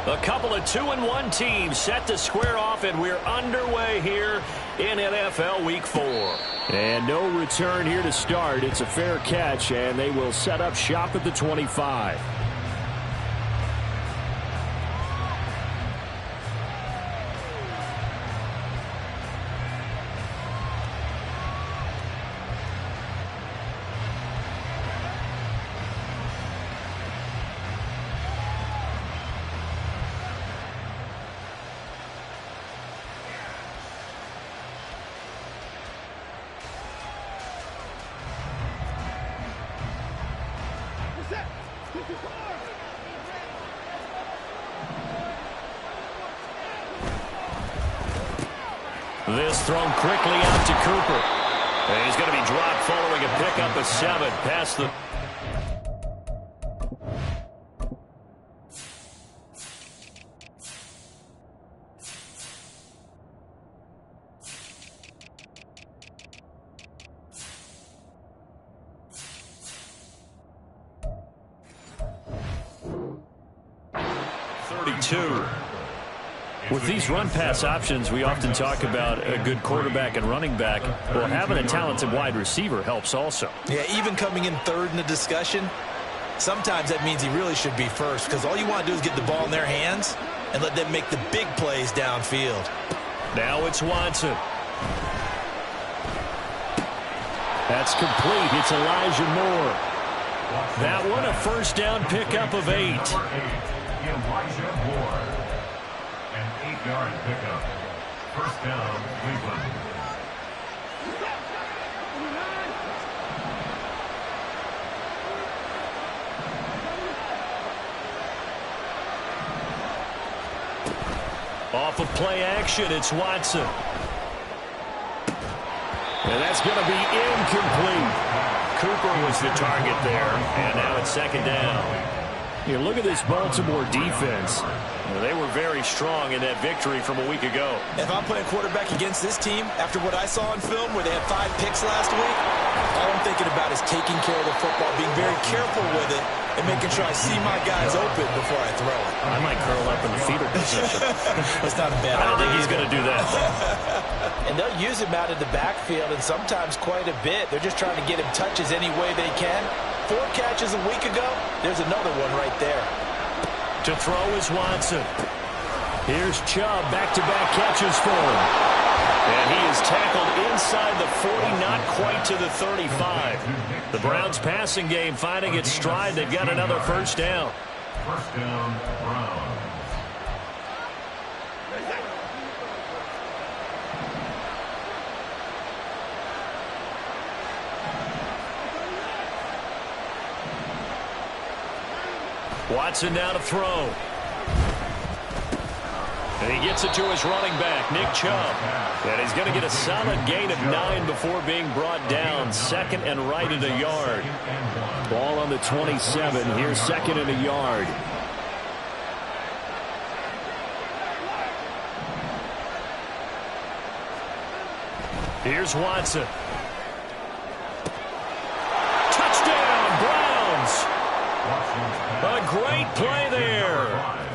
A couple of 2-1 teams set to square off, and we're underway here in NFL Week 4. And no return here to start. It's a fair catch, and they will set up shop at the 25. This thrown quickly out to Cooper. And he's going to be dropped following a pickup of 7 past the... With these run-pass options, we often talk about a good quarterback and running back. Well, having a talented wide receiver helps also. Yeah, even coming in third in the discussion, sometimes that means he really should be first, because all you want to do is get the ball in their hands and let them make the big plays downfield. Now it's Watson. That's complete. It's Elijah Moore. That one a first down pickup of 8. Elijah Moore. An 8-yard pickup. First down, Cleveland. Off of play action, it's Watson. And that's going to be incomplete. Cooper was the target there, and now it's second down. You look at this Baltimore defense. They were very strong in that victory from a week ago. If I'm playing quarterback against this team, after what I saw on film where they had 5 picks last week, all I'm thinking about is taking care of the football, being very careful with it, and making sure I see my guys open before I throw it. I might curl up in the fetal position. That's not a bad idea. I don't think he's going to do that. And they'll use him out in the backfield, and sometimes quite a bit. They're just trying to get him touches any way they can. 4 catches a week ago, there's another one right there. To throw is Watson. Here's Chubb, back-to-back catches for him. And he is tackled inside the 40, not quite to the 35. The Browns passing game finding its stride. They've got another first down. First down, Browns. Watson now to throw. And he gets it to his running back, Nick Chubb. And he's going to get a solid gain of 9 before being brought down. Second and right at a yard. Ball on the 27. Here's second and a yard. Here's Watson. Touchdown, Browns! A great play there.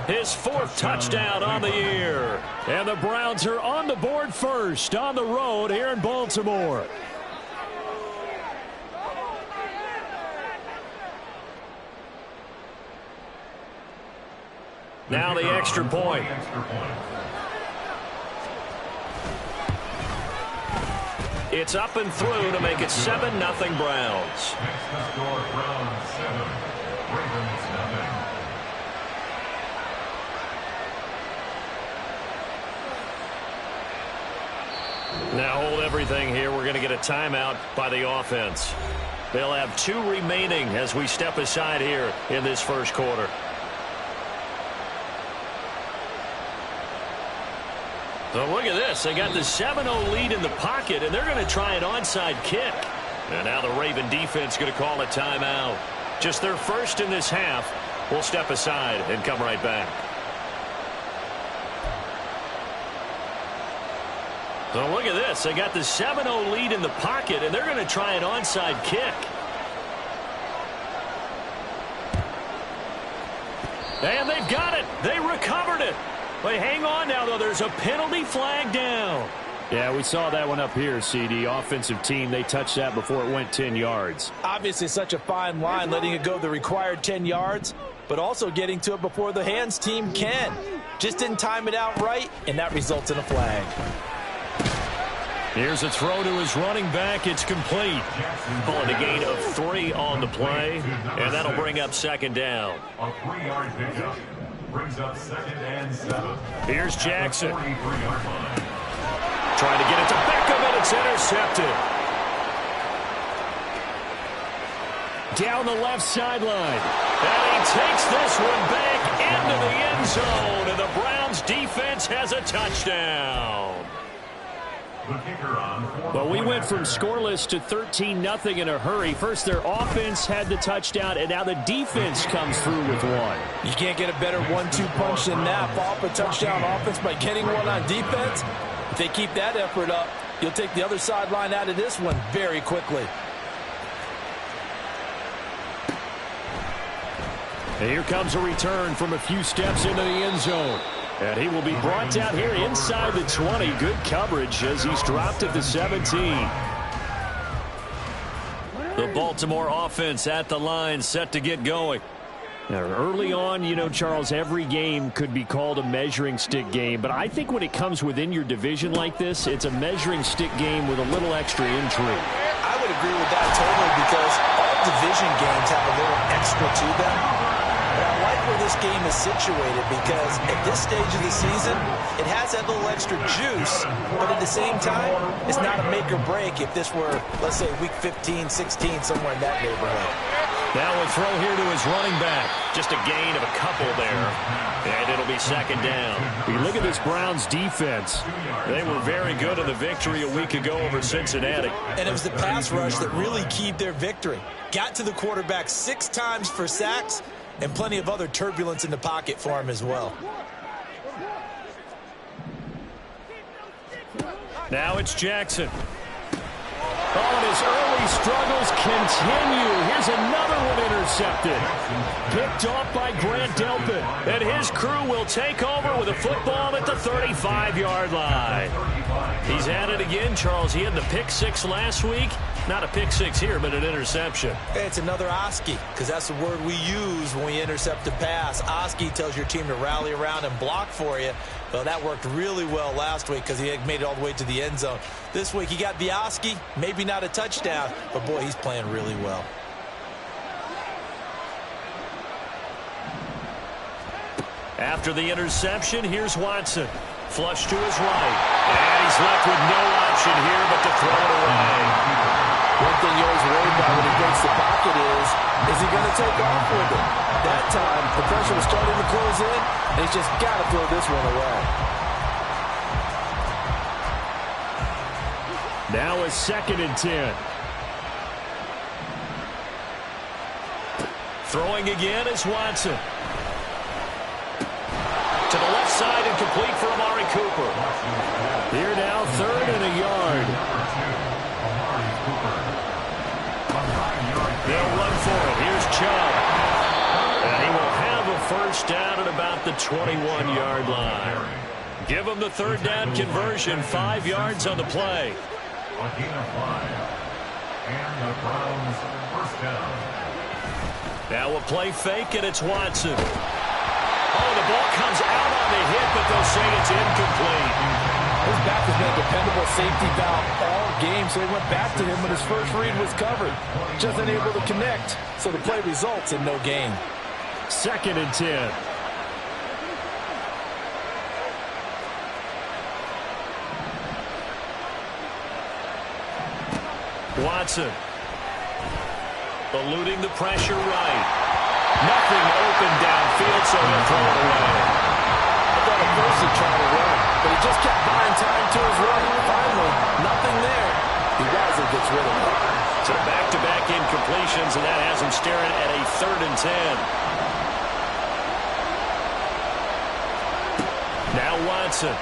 His 4th touchdown on the year. And the Browns are on the board first on the road here in Baltimore. Now the extra point. It's up and through to make it 7-0 Browns. Next to score, Browns 7, Ravens 0. Now hold everything here. We're going to get a timeout by the offense. They'll have 2 remaining as we step aside here in this first quarter. So look at this. They got the 7-0 lead in the pocket, and they're going to try an onside kick. And now the Raven defense going to call a timeout. Just their first in this half. We'll step aside and come right back. So look at this. They got the 7-0 lead in the pocket, and they're going to try an onside kick. And they've got it. They recovered it. But hang on now, though. There's a penalty flag down. Yeah, we saw that one up here, CD. Offensive team, they touched that before it went 10 yards. Obviously such a fine line, letting it go the required 10 yards, but also getting to it before the hands team can. Just didn't time it out right, and that results in a flag. Here's a throw to his running back. It's complete. Calling a gain of 3 on the play, and that'll bring up second down. A 3-yard pickup brings up 2nd and 7. Here's Jackson. 43-yard line. Trying to get it to Beckham, and it's intercepted. Down the left sideline. And he takes this one back into the end zone, and the Browns defense has a touchdown. The kicker on. Well, we went from scoreless to 13-0 in a hurry. First, their offense had the touchdown, and now the defense comes through with one. You can't get a better 1-2 punch than that. Follow up a touchdown offense by getting one on defense. If they keep that effort up, you'll take the other sideline out of this one very quickly. And here comes a return from a few steps into the end zone. And he will be brought down here inside the 20. Good coverage as he's dropped at the 17. The Baltimore offense at the line, set to get going. Now, early on, you know, Charles, every game could be called a measuring stick game. But I think when it comes within your division like this, it's a measuring stick game with a little extra intrigue. I would agree with that totally because all division games have a little extra to them. But I like where this game is situated because at this stage of the season, it has that little extra juice, but at the same time, it's not a make or break if this were, let's say, week 15, 16, somewhere in that neighborhood. Now a throw here to his running back. Just a gain of a couple there. And it'll be second down. You look at this Browns defense. They were very good in the victory a week ago over Cincinnati. And it was the pass rush that really keyed their victory. Got to the quarterback 6 times for sacks, and plenty of other turbulence in the pocket for him as well. Now it's Jackson. Oh, and his early struggles continue. Here's another one intercepted. Picked off by Grant Delpit. And his crew will take over with a football at the 35-yard line. He's at it again, Charles. He had the pick 6 last week. Not a pick 6 here, but an interception. It's another Oski, because that's the word we use when we intercept a pass. Oski tells your team to rally around and block for you. Well, that worked really well last week because he had made it all the way to the end zone. This week he got the Oski, maybe not a touchdown, but boy, he's playing really well. After the interception, here's Watson. Flush to his right. And he's left with no option here but to throw it away. One thing you always worry about when he breaks the pocket is he going to take off with it? That time, the pressure was starting to close in, and he's just got to throw this one away. Now a 2nd and 10. Throwing again is Watson. To the left side and complete for Amari Cooper. Here now, 3rd and a yard. They'll run for it. Here's Chubb. And he will have a first down at about the 21-yard line. Give him the 3rd down conversion. 5 yards on the play. A gain of 5. And the Browns first down. Now a play fake, and it's Watson. Oh, the ball comes out on the hit, but they'll say it's incomplete. His back has been a dependable safety valve all game, so he went back to him when his first read was covered. Just unable to connect, so the play results in no gain. 2nd and 10. Watson. Eluding the pressure right. Nothing open downfield, so he'll throw it away. I thought at first he tried to run, but he just kept buying time to his run. Finally, nothing there. He wisely gets rid of it. So back-to-back incompletions, and that has him staring at a 3rd and 10. Now Watson.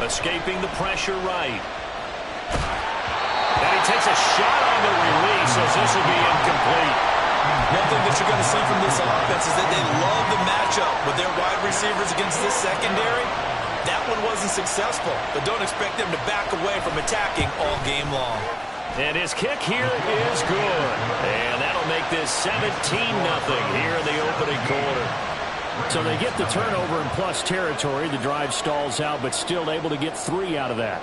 Escaping the pressure right. And he takes a shot on the release as this will be incomplete. One thing that you're going to see from this offense is that they love the matchup with their wide receivers against this secondary. That one wasn't successful, but don't expect them to back away from attacking all game long. And his kick here is good. And that'll make this 17-0 here in the opening quarter. So they get the turnover in plus territory. The drive stalls out, but still able to get 3 out of that.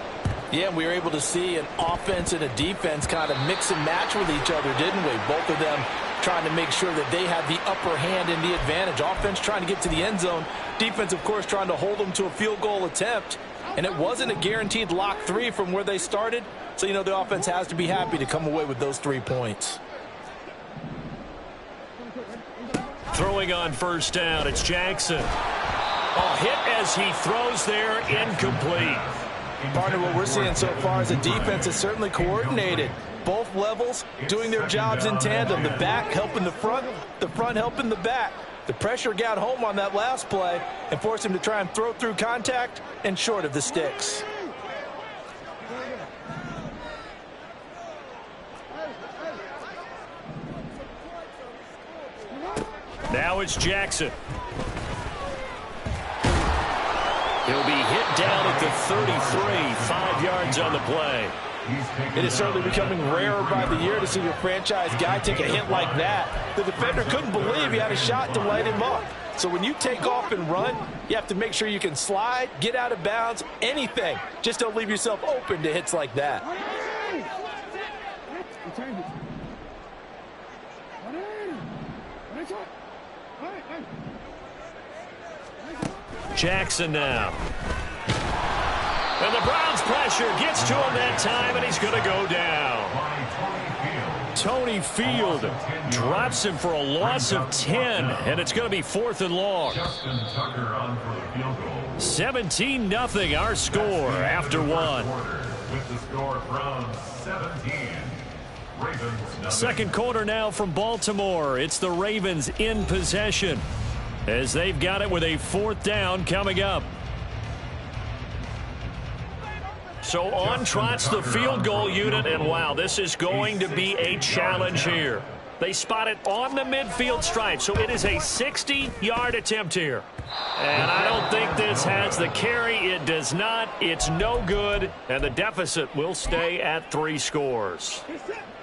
Yeah, we were able to see an offense and a defense kind of mix and match with each other, didn't we? Both of them trying to make sure that they had the upper hand and the advantage. Offense trying to get to the end zone. Defense, of course, trying to hold them to a field goal attempt. And it wasn't a guaranteed lock 3 from where they started. So, you know, the offense has to be happy to come away with those 3 points. Throwing on first down, it's Jackson. Oh, hit as he throws there, incomplete. Partner, what we're seeing so far is a defense that's certainly coordinated. Both levels doing their jobs in tandem. The back helping the front helping the back. The pressure got home on that last play and forced him to try and throw through contact and short of the sticks. Now it's Jackson. He'll be hit down at the 33, 5 yards on the play. It is certainly becoming rarer by the year to see your franchise guy take a hit like that. The defender couldn't believe he had a shot to light him up. So when you take off and run, you have to make sure you can slide, get out of bounds, anything. Just don't leave yourself open to hits like that. Jackson now. And the Browns pressure gets to him that time, and he's going to go down. Tony Field drops him for a loss of 10, and it's going to be 4th and long. 17-0 our score after 1. Second quarter now from Baltimore. It's the Ravens in possession as they've got it with a 4th down coming up. So on trots the field goal unit, and wow, this is going to be a challenge here. They spot it on the midfield stripe, so it is a 60-yard attempt here. And I don't think this has the carry. It does not. It's no good, and the deficit will stay at 3 scores.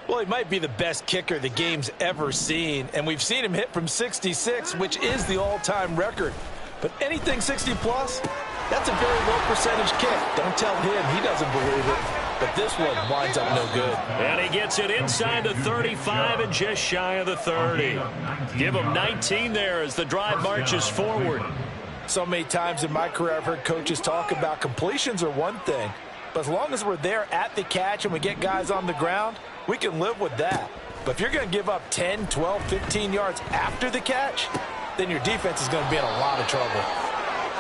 Well, he might be the best kicker the game's ever seen, and we've seen him hit from 66, which is the all-time record. But anything 60-plus, that's a very low percentage kick. Don't tell him he doesn't believe it. But this one winds up no good. And he gets it inside the 35 and just shy of the 30. Give him 19 there as the drive marches forward. So many times in my career I've heard coaches talk about completions are one thing. But as long as we're there at the catch and we get guys on the ground, we can live with that. But if you're going to give up 10, 12, 15 yards after the catch, then your defense is going to be in a lot of trouble.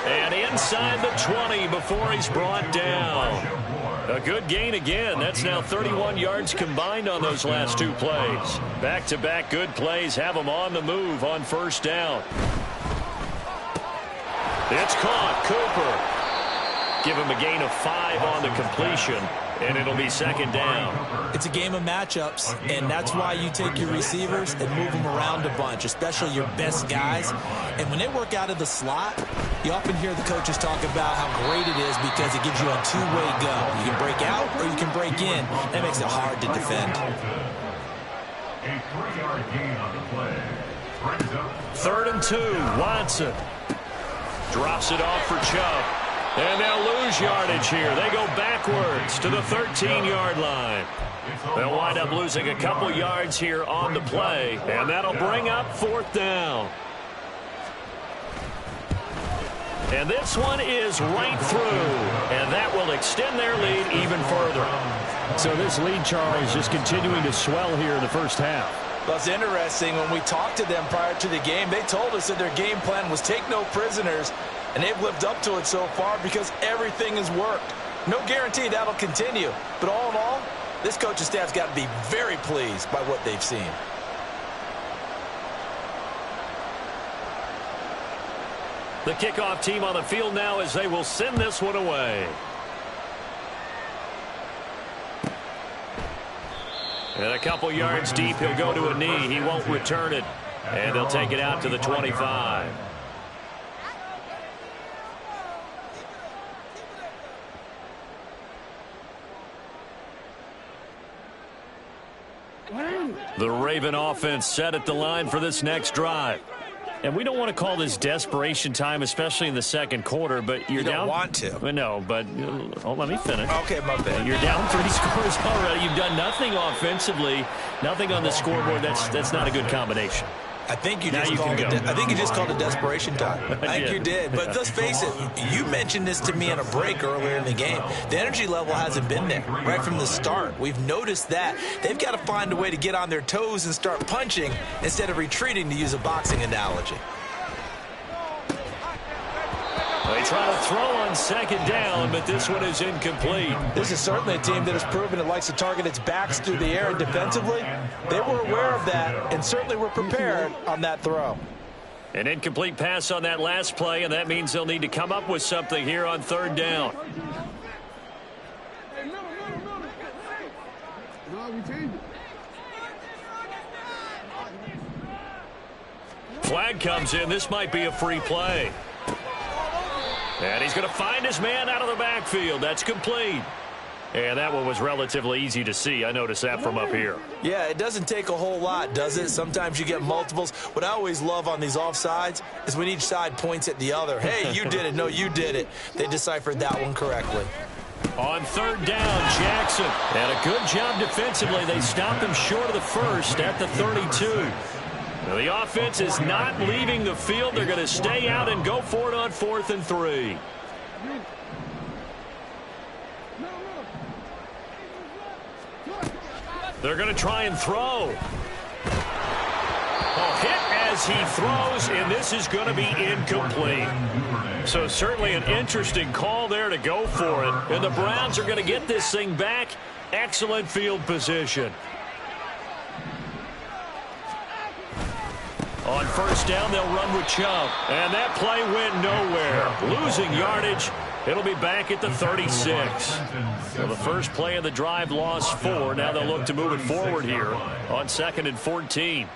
And inside the 20 before he's brought down. A good gain again. That's now 31 yards combined on those last 2 plays. Back-to-back good plays have him on the move on first down. It's caught. Cooper. Give him a gain of 5 on the completion, and it'll be 2nd down. It's a game of matchups, and that's why you take your receivers and move them around a bunch, especially your best guys. And when they work out of the slot, you often hear the coaches talk about how great it is because it gives you a 2-way go. You can break out or you can break in. That makes it hard to defend. A 3-yard gain on the play. 3rd and 2, Watson. Drops it off for Chubb. And they'll lose yardage here. They go backwards to the 13-yard line. They'll wind up losing a couple yards here on the play, and that'll bring up 4th down. And this one is right through, and that will extend their lead even further. So this lead, Charles, just continuing to swell here in the first half. Well, it's interesting. When we talked to them prior to the game, they told us that their game plan was take no prisoners, and they've lived up to it so far because everything has worked. No guarantee that'll continue. But all in all, this coaching staff's got to be very pleased by what they've seen. The kickoff team on the field now as they will send this one away. And a couple yards deep, he'll go to a knee. He won't return it. And they'll take it out to the 25. The Raven offense set at the line for this next drive. And we don't want to call this desperation time, especially in the second quarter, but you're down. You don't want to. No, but let me finish. Okay, my bad. You're down 3 scores already. You've done nothing offensively, nothing on the scoreboard. That's not a good combination. I think you just called it desperation time. I think you did. But let's face it, you mentioned this to me in a break earlier in the game. The energy level hasn't been there right from the start. We've noticed that. They've got to find a way to get on their toes and start punching instead of retreating, to use a boxing analogy. They try to throw on second down, but this one is incomplete. This is certainly a team that has proven it likes to target its backs through the air, and defensively, they were aware of that and certainly were prepared on that throw. An incomplete pass on that last play, and that means they'll need to come up with something here on third down. Flag comes in. This might be a free play. And he's going to find his man out of the backfield. That's complete. And that one was relatively easy to see. I noticed that from up here. Yeah, it doesn't take a whole lot, does it? Sometimes you get multiples. What I always love on these offsides is when each side points at the other. Hey, you did it. No, you did it. They deciphered that one correctly. On third down, Jackson. And a good job defensively. They stopped him short of the first at the 32. Now, the offense is not leaving the field. They're going to stay out and go for it on 4th and 3. They're going to try and throw. Hit as he throws, and this is going to be incomplete. So certainly an interesting call there to go for it. And the Browns are going to get this thing back. Excellent field position. On first down, they'll run with Chubb. And that play went nowhere. Losing yardage. It'll be back at the 36. So the first play of the drive lost 4. Now they'll look to move it forward here on 2nd and 14.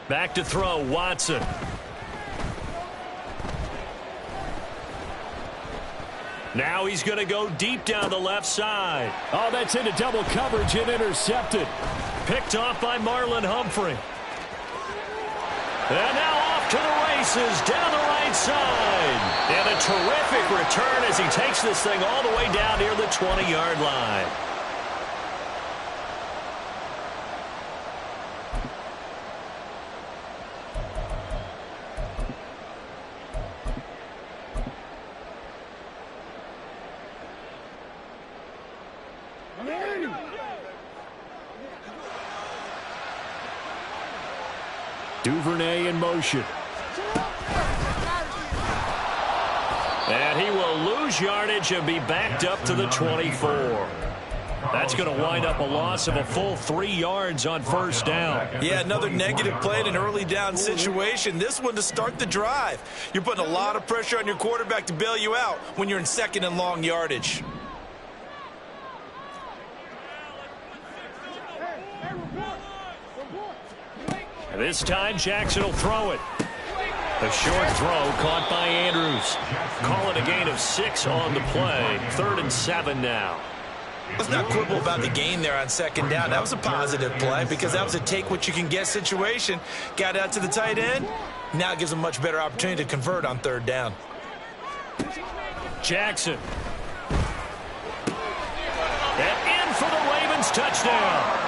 Back to throw, Watson. Now he's going to go deep down the left side. Oh, that's into double coverage and intercepted. Picked off by Marlon Humphrey. And now off to the races down the right side. And a terrific return as he takes this thing all the way down near the 20-yard line. Duvernay in motion. And he will lose yardage and be backed up to the 24. That's going to wind up a loss of a full 3 yards on first down. Yeah, another negative play in an early down situation. This one to start the drive. You're putting a lot of pressure on your quarterback to bail you out when you're in 2nd and long yardage. This time, Jackson will throw it. A short throw caught by Andrews. Call it a gain of 6 on the play. 3rd and 7 now. Let's not quibble about the gain there on 2nd down. That was a positive play because that was a take-what-you-can-get situation. Got out to the tight end. Now it gives them a much better opportunity to convert on 3rd down. Jackson. And in for the Ravens touchdown.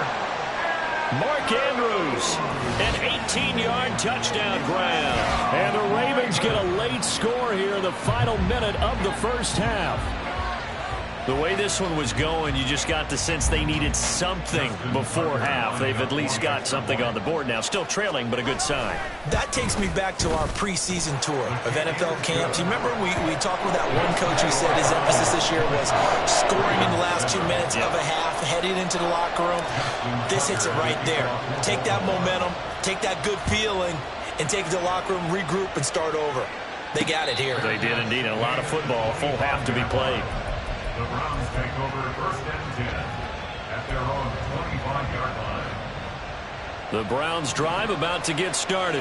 Mark Andrews, an 18-yard touchdown grab. And the Ravens get a late score here in the final minute of the first half. The way this one was going, you just got the sense they needed something before half. They've at least got something on the board now. Still trailing, but a good sign. That takes me back to our preseason tour of NFL camps. You remember we talked with that one coach who said his emphasis this year was scoring in the last 2 minutes of a half, heading into the locker room. This hits it right there. Take that momentum, take that good feeling, and take it to the locker room, regroup, and start over. They got it here. They did indeed. A lot of football, a full half to be played. The Browns take over 1st and 10 at their own 25-yard line. The Browns drive about to get started.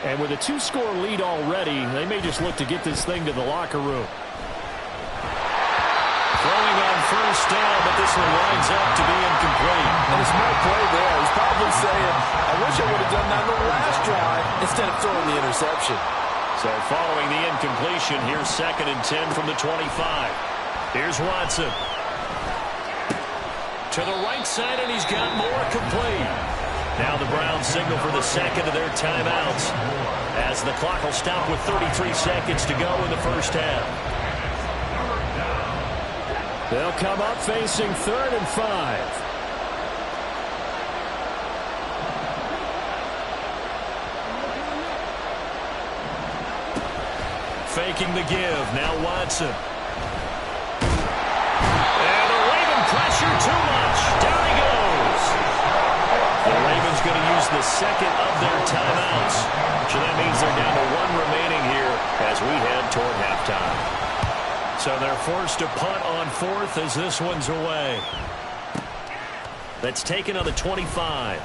And with a 2-score lead already, they may just look to get this thing to the locker room. Throwing on 1st down, but this one winds up to be incomplete. And a smart play there. He's probably saying, I wish I would have done that in the last drive instead of throwing the interception. So following the incompletion, here's 2nd and 10 from the 25. Here's Watson. To the right side, and he's got more complete. Now the Browns signal for the second of their timeouts as the clock will stop with 33 seconds to go in the first half. They'll come up facing 3rd and 5. Faking the give. Now Watson. Pressure too much. Down he goes. The Ravens going to use the second of their timeouts. So that means they're down to 1 remaining here as we head toward halftime. So they're forced to punt on 4th as this one's away. That's taken on the 25.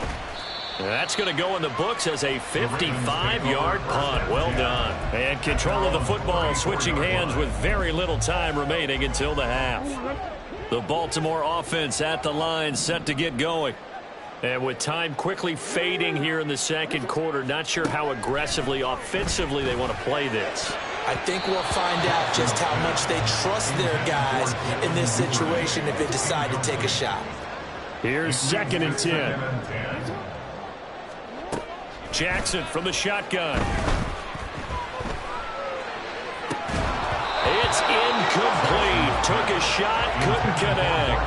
That's going to go in the books as a 55-yard punt. Well done. And control of the football switching hands with very little time remaining until the half. The Baltimore offense at the line set to get going. And with time quickly fading here in the second quarter, not sure how aggressively, offensively they want to play this. I think we'll find out just how much they trust their guys in this situation if they decide to take a shot. Here's 2nd and 10. Jackson from the shotgun. It's incomplete. Took a shot, couldn't connect.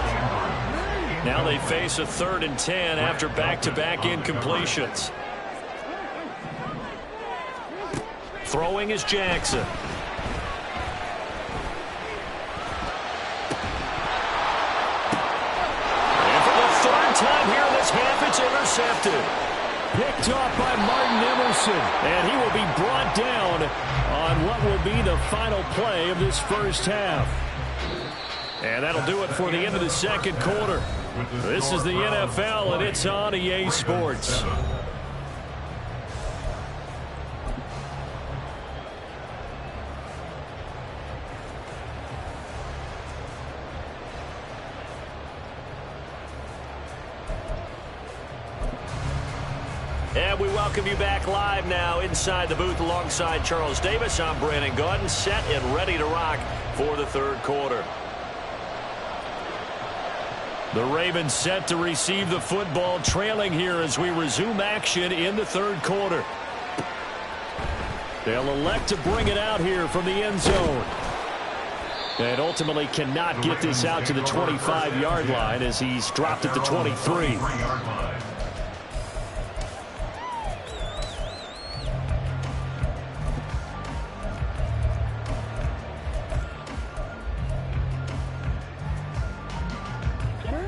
Now they face a 3rd and 10 after back-to-back incompletions. Throwing is Jackson. And for the 3rd time here in this half, it's intercepted. Picked off by Martin Emerson, and he will be brought down on what will be the final play of this first half. And that'll do it for the end of the second quarter. This is the NFL, and it's on EA Sports. And we welcome you back live now inside the booth alongside Charles Davis. I'm Brandon Gaudin, set and ready to rock for the third quarter. The Ravens set to receive the football, trailing here as we resume action in the third quarter. They'll elect to bring it out here from the end zone. And ultimately cannot get this out to the 25-yard line as he's dropped at the 23.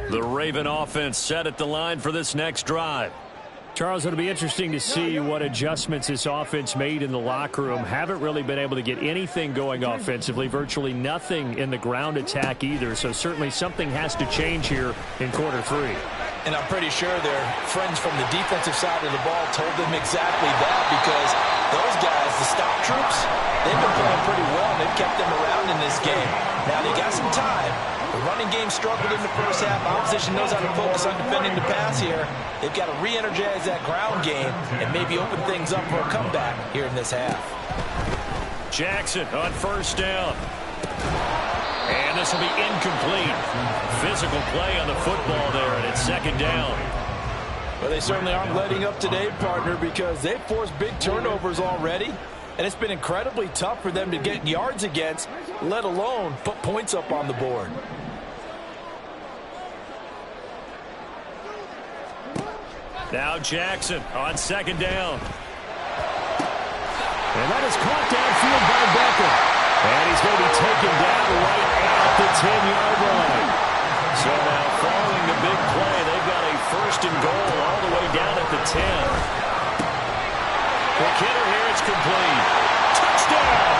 The Raven offense set at the line for this next drive. Charles, it'll be interesting to see what adjustments this offense made in the locker room. Haven't really been able to get anything going offensively, virtually nothing in the ground attack either. So certainly something has to change here in quarter three. And I'm pretty sure their friends from the defensive side of the ball told them exactly that, because those guys, the stop troops, they've been playing pretty well. They've kept them around in this game. Now they got some time. The running game struggled in the first half. Opposition knows how to focus on defending the pass here. They've got to re-energize that ground game and maybe open things up for a comeback here in this half. Jackson on first down. And this will be incomplete. Physical play on the football there, and it's second down. Well, they certainly aren't letting up today, partner, because they've forced big turnovers already. And it's been incredibly tough for them to get yards against, let alone put points up on the board. Now Jackson on second down. And that is caught downfield by Beckham. And he's going to be taken down right at the 10-yard line. So now following the big play, they've got a first and goal all the way down at the 10. Quick hitter here, it's complete. Touchdown!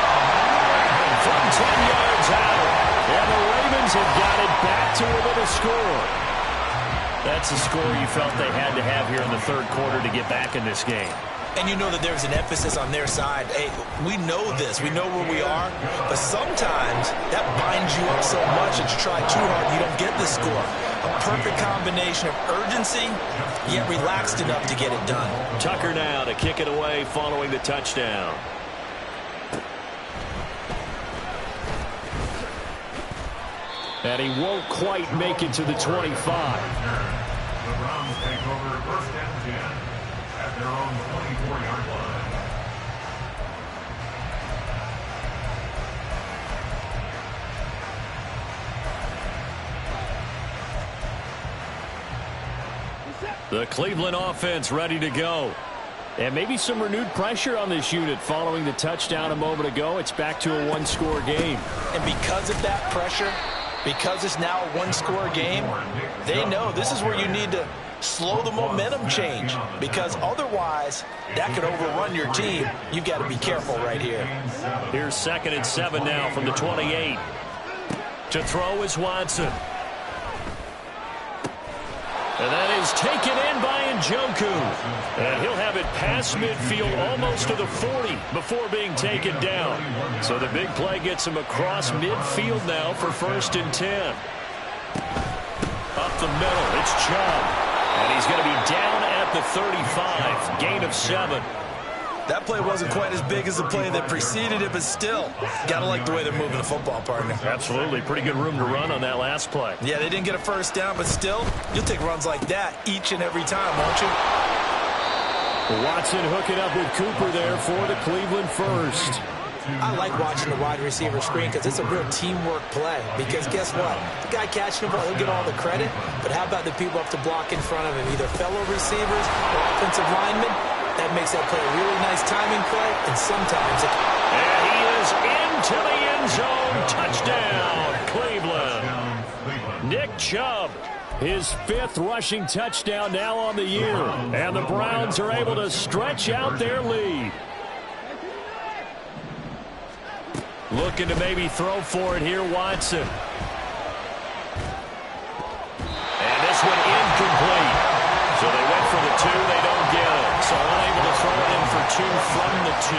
From 10 yards out. And the Ravens have got it back to within a score. That's the score you felt they had to have here in the third quarter to get back in this game. And you know that there's an emphasis on their side. Hey, we know this. We know where we are. But sometimes that binds you up so much that you try too hard and you don't get the score. A perfect combination of urgency, yet relaxed enough to get it done. Tucker now to kick it away following the touchdown. And he won't quite make it to the 25. The Browns take over first and 10 at their own 24-yard line. The Cleveland offense ready to go. And maybe some renewed pressure on this unit following the touchdown a moment ago. It's back to a one-score game. And because of that pressure, because it's now a one-score game, they know this is where you need to slow the momentum change, because otherwise that could overrun your team. You've got to be careful right here. Here's 2nd and 7 now from the 28. To throw is Watson. And that is taken in by Njoku. And he'll have it past midfield almost to the 40 before being taken down. So the big play gets him across midfield now for 1st and 10. Up the middle, it's Chubb. And he's going to be down at the 35. Gain of 7. That play wasn't quite as big as the play that preceded it, but still, got to like the way they're moving the football, partner. Absolutely. Pretty good room to run on that last play. Yeah, they didn't get a first down, but still, you'll take runs like that each and every time, won't you? Watson hooking up with Cooper there for the Cleveland first. I like watching the wide receiver screen because it's a real teamwork play. Because guess what? The guy catching the ball, he'll get all the credit. But how about the people up to block in front of him, either fellow receivers or offensive linemen? That makes that play a really nice timing play, and sometimes it... And he is into the end zone. Touchdown, Cleveland. Nick Chubb, his 5th rushing touchdown now on the year. And the Browns are able to stretch out their lead. Looking to maybe throw for it here, Watson. And this one incomplete. So they went for the 2, they don't get it. So unable to throw it in for 2 from the 2.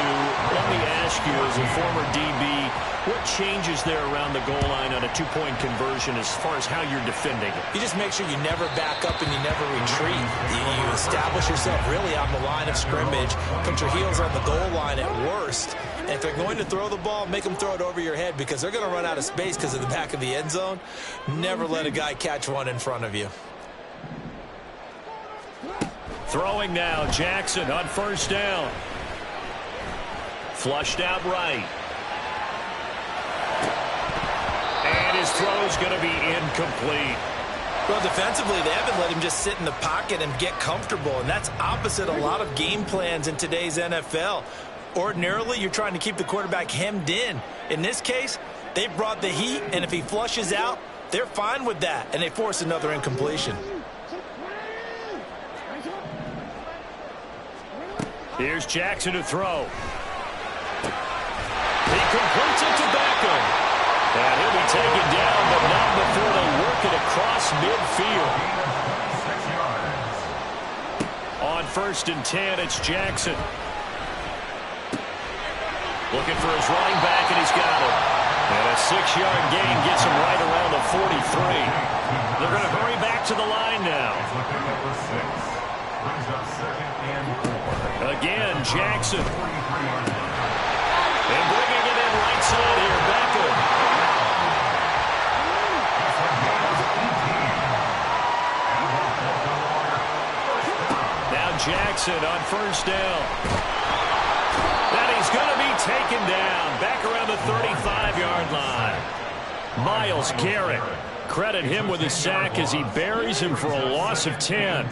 Let me ask you, as a former DB, what changes there around the goal line on a 2-point conversion as far as how you're defending it? You just make sure you never back up and you never retreat. You establish yourself really on the line of scrimmage, put your heels on the goal line at worst. And if they're going to throw the ball, make them throw it over your head because they're going to run out of space because of the back of the end zone. Never let a guy catch one in front of you. Throwing now, Jackson on 1st down. Flushed out right. And his throw's going to be incomplete. Well, defensively, they haven't let him just sit in the pocket and get comfortable, and that's opposite a lot of game plans in today's NFL. Ordinarily, you're trying to keep the quarterback hemmed in. In this case, they brought the heat, and if he flushes out, they're fine with that, and they force another incompletion. Here's Jackson to throw. He completes it to Beckham. And he'll be taken down, but not before they work it across midfield. On 1st and 10, it's Jackson. Looking for his running back, and he's got it. And a 6-yard gain gets him right around the 43. They're going to hurry back to the line now. Again, Jackson. And bringing it in right side here, Beckham. Now Jackson on 1st down. And he's going to be second down, back around the 35-yard line. Myles Garrett, credit him with a sack as he buries him for a loss of 10.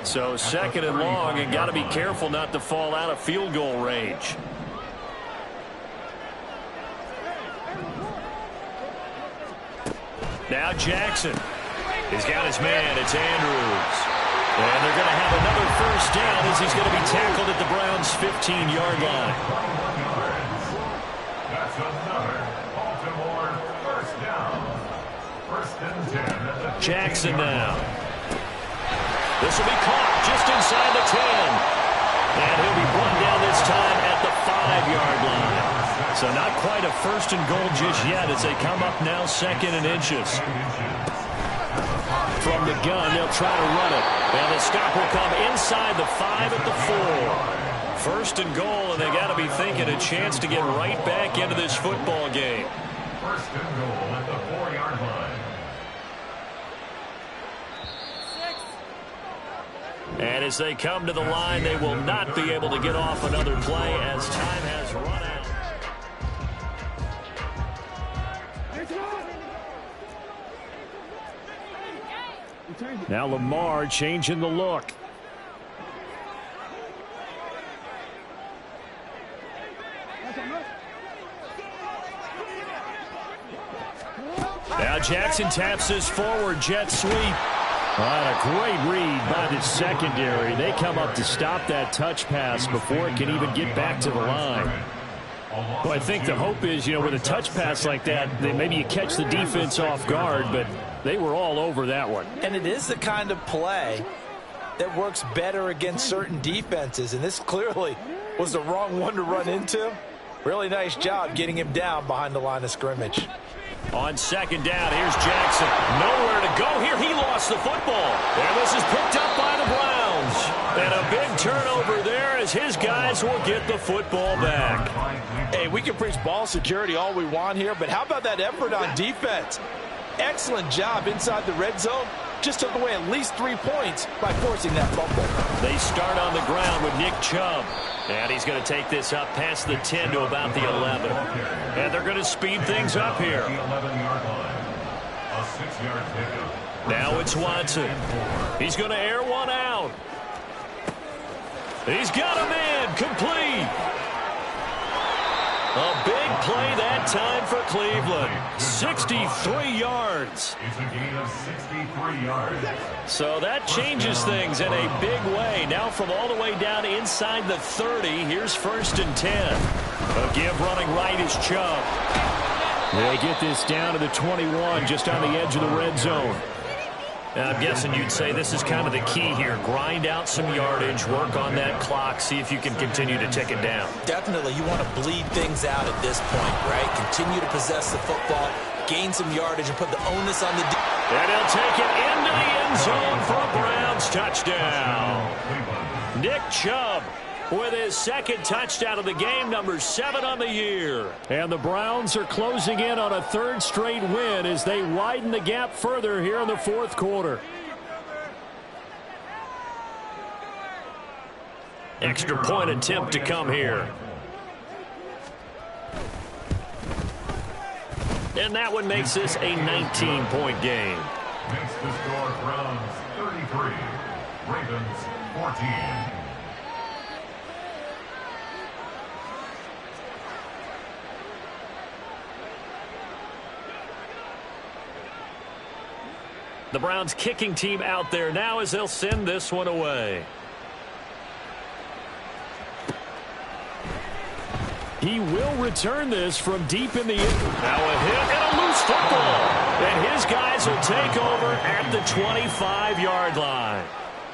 So second and long, and got to be careful not to fall out of field goal range. Now Jackson. He's got his man. It's Andrews. And they're going to have another first down as he's going to be tackled at the Browns' 15-yard line. That's another Baltimore first down. First and 10 at the Jackson now. This will be caught just inside the 10. And he'll be brought down this time at the 5-yard line. So not quite a first and goal just yet as they come up now second and inches. From the gun, they'll try to run it. And the stop will come inside the 5 at the 4. First and goal, and they got to be thinking a chance to get right back into this football game. First and goal at the 4-yard line. And as they come to the line, they will not be able to get off another play as time has run out. Now Lamar changing the look. Now Jackson taps this forward jet sweep. A great read by the secondary. They come up to stop that touch pass before it can even get back to the line. Well, I think the hope is, with a touch pass like that, maybe you catch the defense off guard, but they were all over that one. And it is the kind of play that works better against certain defenses, and this clearly was the wrong one to run into. Really nice job getting him down behind the line of scrimmage. On second down, here's Jackson. Nowhere to go here. He lost the football. And this is picked up by the Browns. And a big turnover there as his guys will get the football back. Hey, we can preach ball security all we want here, but how about that effort on defense? Excellent job inside the red zone. Just took away at least 3 points by forcing that fumble. They start on the ground with Nick Chubb. And he's going to take this up past the 10 to about the 11. And they're going to speed things up here. Now it's Watson. He's going to air one out. He's got him in. Complete. A big play that time for Cleveland. 63 yards. It's a gain of 63 yards. So that changes things in a big way. Now from all the way down inside the 30, here's first and 10. A give running right is Chubb. They get this down to the 21, just on the edge of the red zone. I'm guessing you'd say this is kind of the key here. Grind out some yardage, work on that clock, see if you can continue to tick it down. Definitely, you want to bleed things out at this point, right? Continue to possess the football, gain some yardage, and put the onus on the and he'll take it into the end zone for a Browns touchdown. Nick Chubb with his second touchdown of the game, number 7 on the year. And the Browns are closing in on a third straight win as they widen the gap further here in the fourth quarter. Extra point attempt to come here. And that one makes this a 19-point game. Makes the score Browns 33, Ravens 14. The Browns kicking team out there now as they'll send this one away. He will return this from deep in the air. Now a hit and a loose football. And his guys will take over at the 25-yard line.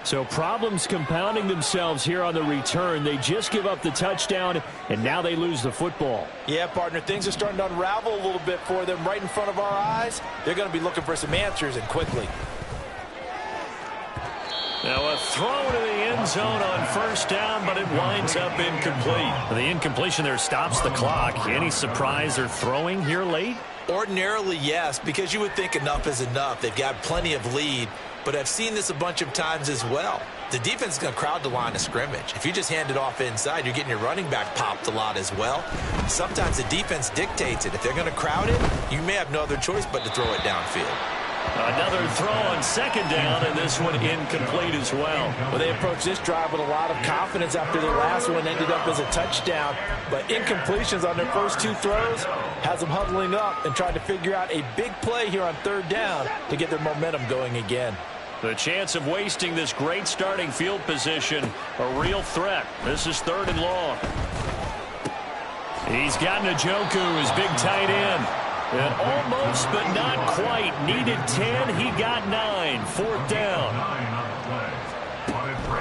So problems compounding themselves here on the return. They just give up the touchdown, and now they lose the football. Yeah, partner, things are starting to unravel a little bit for them right in front of our eyes. They're going to be looking for some answers, and quickly. Now a throw to the end zone on first down, but it winds up incomplete. The incompletion there stops the clock. Any surprise they're throwing here late? Ordinarily, yes, because you would think enough is enough. They've got plenty of lead, but I've seen this a bunch of times as well. The defense is going to crowd the line of scrimmage. If you just hand it off inside, you're getting your running back popped a lot as well. Sometimes the defense dictates it. If they're going to crowd it, you may have no other choice but to throw it downfield. Another throw on second down, and this one incomplete as well. Well, they approached this drive with a lot of confidence after their last one ended up as a touchdown. But incompletions on their first two throws has them huddling up and trying to figure out a big play here on third down to get their momentum going again. The chance of wasting this great starting field position, a real threat. This is 3rd and long. He's got Njoku, his big tight end. And almost, but not quite. Needed 10. He got 9. 4th down.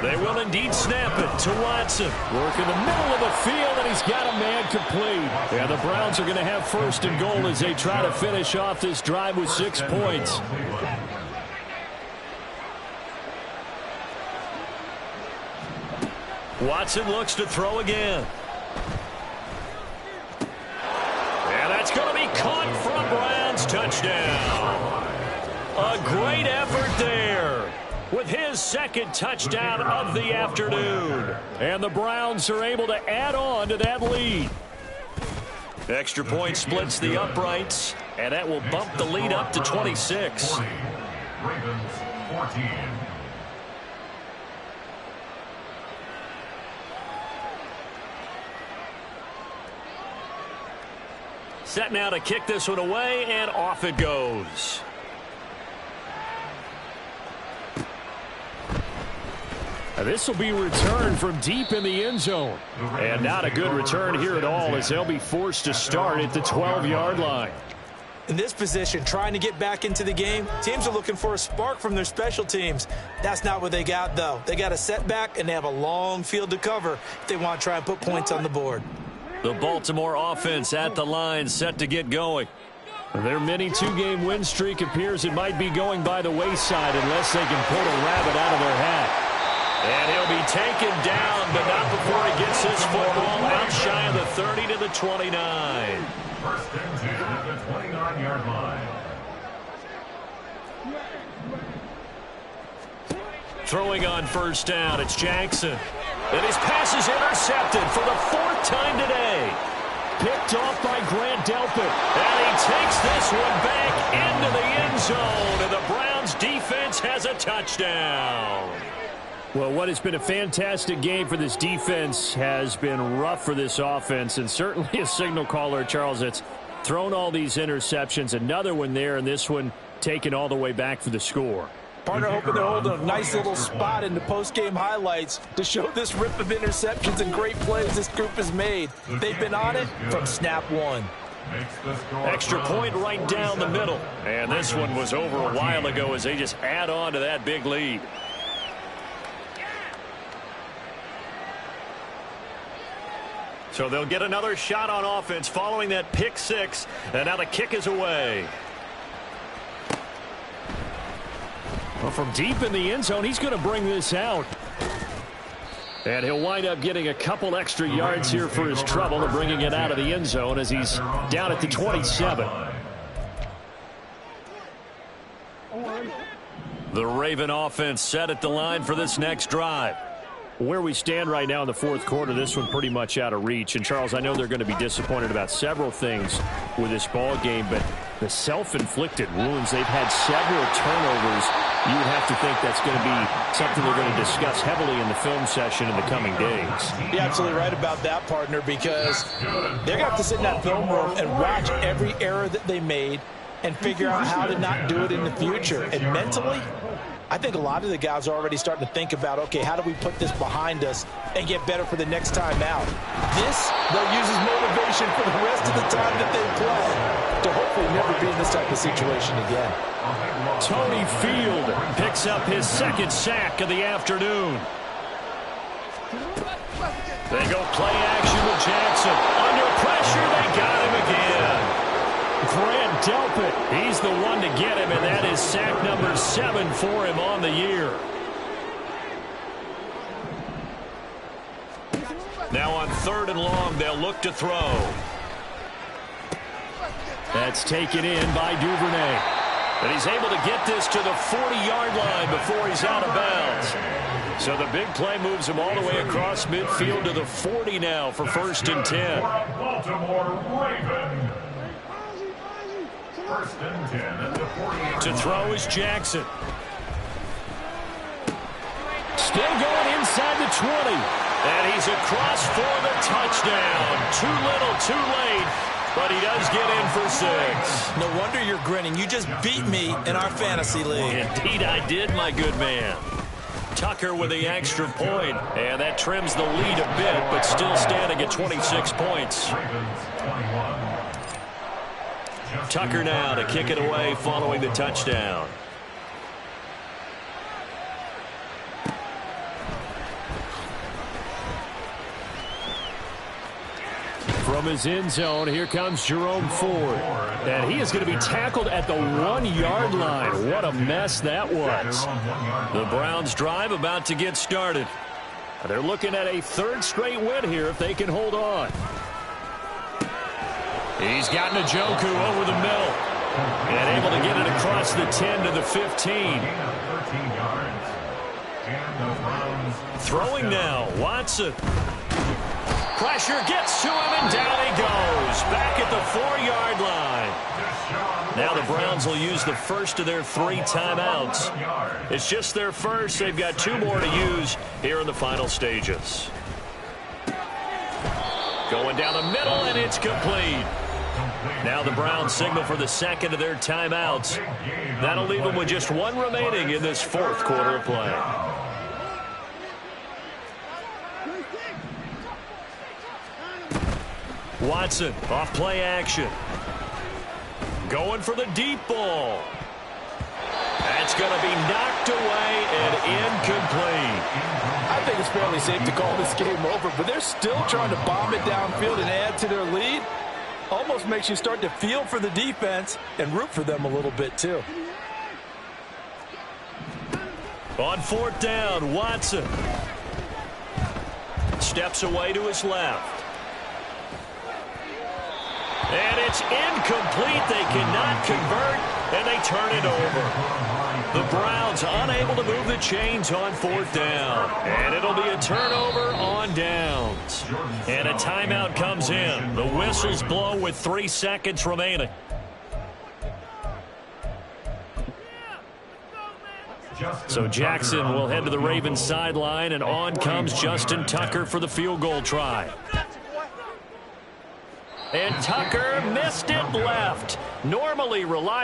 They will indeed snap it to Watson. Work in the middle of the field, and he's got a man complete. And the Browns are going to have 1st and goal as they try to finish off this drive with 6 points. Watson looks to throw again. And that's going to be caught for a Browns touchdown. A great effort there with his 2nd touchdown of the afternoon. And the Browns are able to add on to that lead. Extra point splits the uprights, and that will bump the lead up to 26. Ravens 14. Set now to kick this one away, and off it goes. This will be returned from deep in the end zone. And not a good return here at all, as they'll be forced to start at the 12-yard line. In this position, trying to get back into the game, teams are looking for a spark from their special teams. That's not what they got, though. They got a setback, and they have a long field to cover if they want to try and put points on the board. The Baltimore offense at the line, set to get going. Their mini 2-game win streak appears it might be going by the wayside unless they can pull a rabbit out of their hat. And he'll be taken down, but not before he gets his football out shy of the 30 to the 29. 1st and 10 at the 29-yard line. Throwing on first down, it's Jackson. And his pass is intercepted for the 4th time today. Picked off by Grant Delpit. And he takes this one back into the end zone. And the Browns defense has a touchdown. Well, what has been a fantastic game for this defense has been rough for this offense. And certainly a signal caller, Charles, that's thrown all these interceptions. Another one there, and this one taken all the way back for the score. Partner hoping they're holding a nice little spot in the post-game highlights to show this rip of interceptions and great plays this group has made. They've been on it from snap one. Extra point right down the middle. And this one was over a while ago as they just add on to that big lead. So they'll get another shot on offense following that pick 6. And now the kick is away. Well, from deep in the end zone, he's going to bring this out. And he'll wind up getting a couple extra yards here for his trouble and bringing it out of the end zone as he's down at the 27. The Raven offense set at the line for this next drive. Where we stand right now in the 4th quarter, this one pretty much out of reach. And, Charles, I know they're going to be disappointed about several things with this ball game, but the self-inflicted wounds, they've had several turnovers. You would have to think that's going to be something they're going to discuss heavily in the film session in the coming days. You're absolutely right about that, partner, because they're going to have to sit in that film room and watch every error that they made and figure out how to not do it in the future. And mentally, I think a lot of the guys are already starting to think about, okay, how do we put this behind us and get better for the next time out? This, they'll use as motivation for the rest of the time that they play to hopefully never be in this type of situation again. Tony Field picks up his 2nd sack of the afternoon. They go play action with Jackson. Under pressure, they got him again. Grant Delpit, he's the one to get him, and that is sack number 7 for him on the year. 3rd and long. They'll look to throw. That's taken in by Duvernay. And he's able to get this to the 40-yard line before he's out of bounds. So the big play moves him all the way across midfield to the 40 now for 1st and 10. Baltimore Raven. 1st and 10 at the 40. To throw is Jackson. Still going inside the 20. And he's across for the touchdown. Too little, too late. But he does get in for 6. No wonder you're grinning. You just beat me in our fantasy league. Indeed I did, my good man. Tucker with the extra point. And that trims the lead a bit, but still standing at 26 points. Tucker now to kick it away following the touchdown. From his end zone, here comes Jerome Ford. And he is going to be tackled at the 1-yard line. What a mess that was. The Browns' drive about to get started. They're looking at a 3rd straight win here if they can hold on. He's got Njoku over the middle. And able to get it across the 10 to the 15. Throwing now, Watson. Pressure gets to him, and down he goes. Back at the 4-yard line. Now the Browns will use the first of their 3 timeouts. It's just their first. They've got 2 more to use here in the final stages. Going down the middle, and it's complete. Now the Browns signal for the 2nd of their timeouts. That'll leave them with just 1 remaining in this 4th quarter of play. Watson, off play action. Going for the deep ball. That's going to be knocked away and incomplete. I think it's fairly safe to call this game over, but they're still trying to bomb it downfield and add to their lead. Almost makes you start to feel for the defense and root for them a little bit too. On 4th down, Watson. Steps away to his left. And it's incomplete. They cannot convert, and they turn it over. The Browns unable to move the chains on 4th down. And it'll be a turnover on downs. And a timeout comes in. The whistles blow with 3 seconds remaining. So Jackson will head to the Ravens sideline, and on comes Justin Tucker for the field goal try. And Tucker missed it left. Normally reliable.